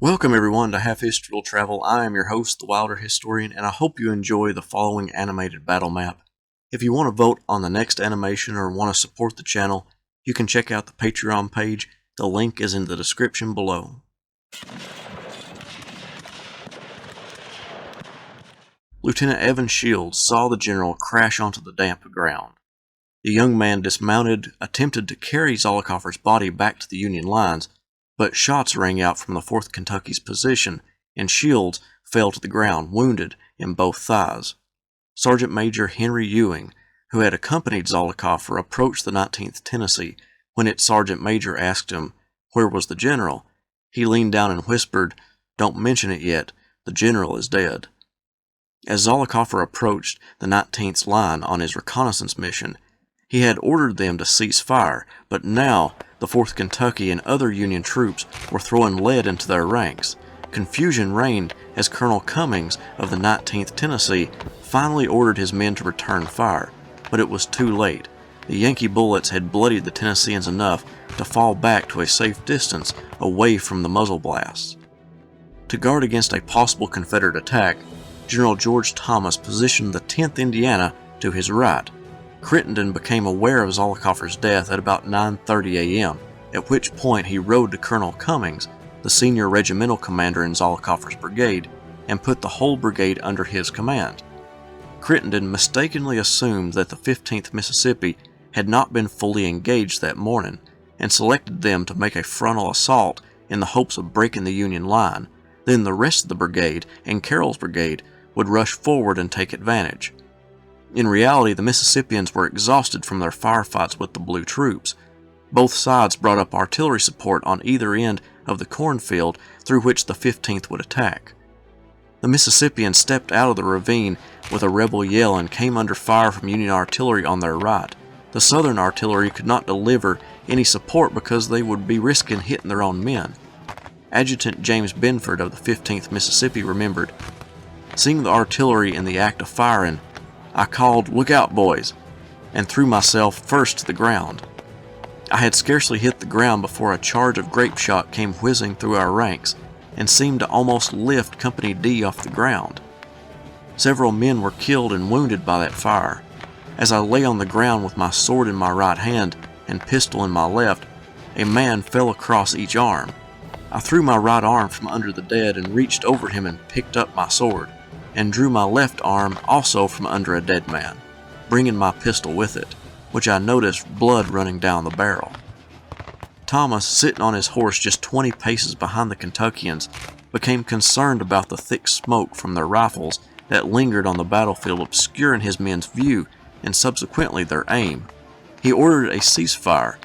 Welcome everyone to Half History Will Travel. I am your host, the Wilder Historian, and I hope you enjoy the following animated battle map. If you want to vote on the next animation or want to support the channel, you can check out the Patreon page. The link is in the description below. Lieutenant Evan Shields saw the general crash onto the damp ground. The young man dismounted, attempted to carry Zollicoffer's body back to the Union lines, but shots rang out from the 4th Kentucky's position, and Shields fell to the ground, wounded in both thighs. Sergeant Major Henry Ewing, who had accompanied Zollicoffer, approached the 19th Tennessee. When its sergeant major asked him, "Where was the general?" he leaned down and whispered, "Don't mention it yet, the general is dead." As Zollicoffer approached the 19th's line on his reconnaissance mission, he had ordered them to cease fire, but now the 4th Kentucky and other Union troops were throwing lead into their ranks. Confusion reigned as Colonel Cummings of the 19th Tennessee finally ordered his men to return fire, but it was too late. The Yankee bullets had bloodied the Tennesseans enough to fall back to a safe distance away from the muzzle blasts. To guard against a possible Confederate attack, General George Thomas positioned the 10th Indiana to his right. Crittenden became aware of Zollicoffer's death at about 9:30 a.m., at which point he rode to Colonel Cummings, the senior regimental commander in Zollicoffer's brigade, and put the whole brigade under his command. Crittenden mistakenly assumed that the 15th Mississippi had not been fully engaged that morning, and selected them to make a frontal assault in the hopes of breaking the Union line. Then the rest of the brigade and Carroll's brigade would rush forward and take advantage. In reality, the Mississippians were exhausted from their firefights with the blue troops. Both sides brought up artillery support on either end of the cornfield through which the 15th would attack. The Mississippians stepped out of the ravine with a rebel yell and came under fire from Union artillery on their right. The Southern artillery could not deliver any support because they would be risking hitting their own men. Adjutant James Benford of the 15th Mississippi remembered, "Seeing the artillery in the act of firing, I called, 'Look out, boys,' and threw myself first to the ground. I had scarcely hit the ground before a charge of grape shot came whizzing through our ranks and seemed to almost lift Company D off the ground. Several men were killed and wounded by that fire. As I lay on the ground with my sword in my right hand and pistol in my left, a man fell across each arm. I threw my right arm from under the dead and reached over him and picked up my sword, and drew my left arm also from under a dead man, bringing my pistol with it, which I noticed blood running down the barrel." Thomas, sitting on his horse just 20 paces behind the Kentuckians, became concerned about the thick smoke from their rifles that lingered on the battlefield, obscuring his men's view and subsequently their aim. He ordered a ceasefire,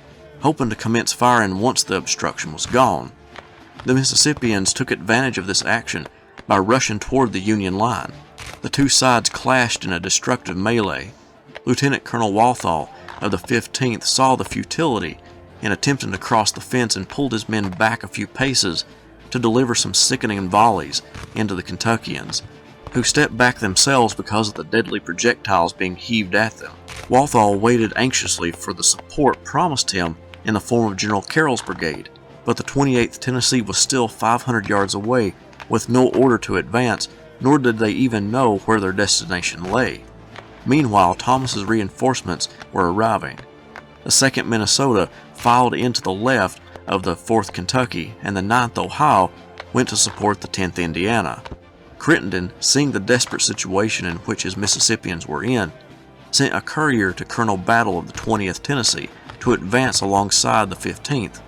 hoping to commence firing once the obstruction was gone. The Mississippians took advantage of this action by rushing toward the Union line. The two sides clashed in a destructive melee. Lieutenant Colonel Walthall of the 15th saw the futility in attempting to cross the fence and pulled his men back a few paces to deliver some sickening volleys into the Kentuckians, who stepped back themselves because of the deadly projectiles being heaved at them. Walthall waited anxiously for the support promised him in the form of General Carroll's brigade, but the 28th Tennessee was still 500 yards away with no order to advance, nor did they even know where their destination lay. Meanwhile, Thomas's reinforcements were arriving. The 2nd Minnesota filed into the left of the 4th Kentucky, and the 9th Ohio went to support the 10th Indiana. Crittenden, seeing the desperate situation in which his Mississippians were in, sent a courier to Colonel Battle of the 20th Tennessee to advance alongside the 15th.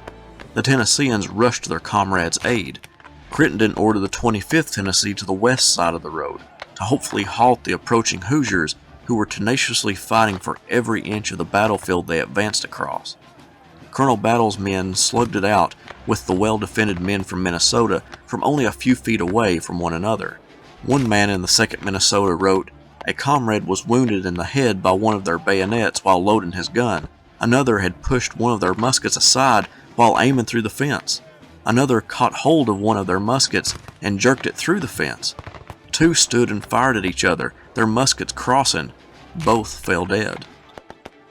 The Tennesseans rushed to their comrades' aid. Crittenden ordered the 25th Tennessee to the west side of the road to hopefully halt the approaching Hoosiers, who were tenaciously fighting for every inch of the battlefield they advanced across. Colonel Battle's men slugged it out with the well-defended men from Minnesota from only a few feet away from one another. One man in the 2nd Minnesota wrote, "A comrade was wounded in the head by one of their bayonets while loading his gun. Another had pushed one of their muskets aside while aiming through the fence. Another caught hold of one of their muskets and jerked it through the fence. Two stood and fired at each other, their muskets crossing. Both fell dead."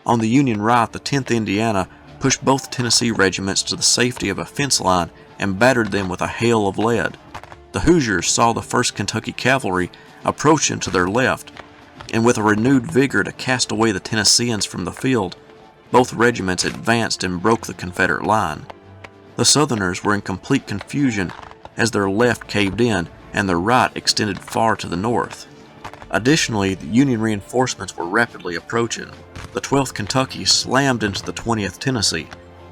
On the Union right, the 10th Indiana pushed both Tennessee regiments to the safety of a fence line and battered them with a hail of lead. The Hoosiers saw the 1st Kentucky Cavalry approaching to their left, and with a renewed vigor to cast away the Tennesseans from the field, both regiments advanced and broke the Confederate line. The Southerners were in complete confusion as their left caved in and their right extended far to the north. Additionally, the Union reinforcements were rapidly approaching. The 12th Kentucky slammed into the 20th Tennessee,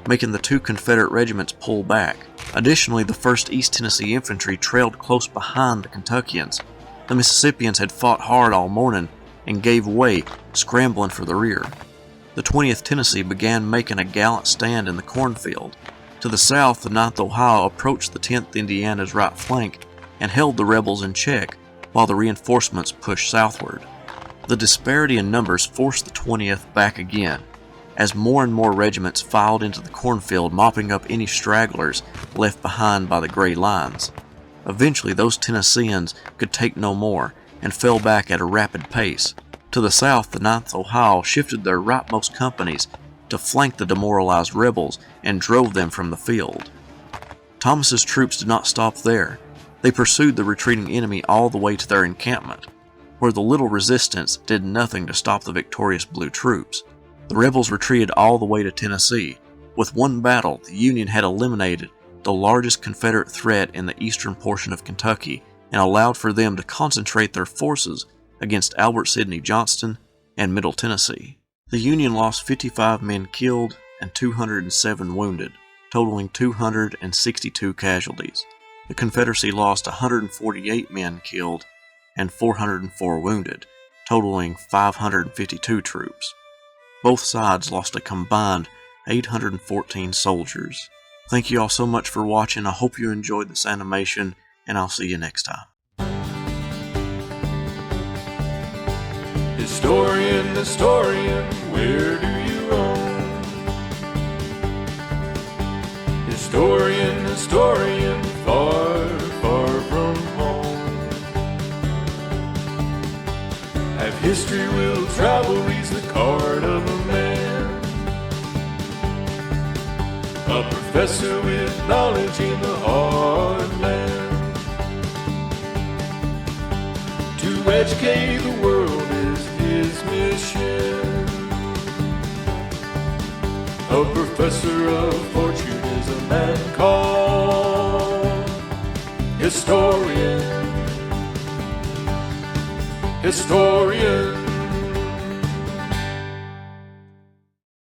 making the 2 Confederate regiments pull back. Additionally, the 1st East Tennessee Infantry trailed close behind the Kentuckians. The Mississippians had fought hard all morning and gave way, scrambling for the rear. The 20th Tennessee began making a gallant stand in the cornfield. To the south, the 9th Ohio approached the 10th Indiana's right flank and held the rebels in check, while the reinforcements pushed southward. The disparity in numbers forced the 20th back again, as more and more regiments filed into the cornfield, mopping up any stragglers left behind by the gray lines. Eventually, those Tennesseans could take no more and fell back at a rapid pace. To the south, the 9th Ohio shifted their rightmost companies to flank the demoralized rebels and drove them from the field. Thomas's troops did not stop there. They pursued the retreating enemy all the way to their encampment, where the little resistance did nothing to stop the victorious blue troops. The rebels retreated all the way to Tennessee. With one battle, the Union had eliminated the largest Confederate threat in the eastern portion of Kentucky and allowed for them to concentrate their forces against Albert Sidney Johnston and Middle Tennessee. The Union lost 55 men killed and 207 wounded, totaling 262 casualties. The Confederacy lost 148 men killed and 404 wounded, totaling 552 troops. Both sides lost a combined 814 soldiers. Thank you all so much for watching. I hope you enjoyed this animation, and I'll see you next time. Historian, where do you roam? Historian, far from home. Have history will travel reads the card of a man, a professor with knowledge in the heartland. To educate the world is his mission. A professor of fortune is a man called historian.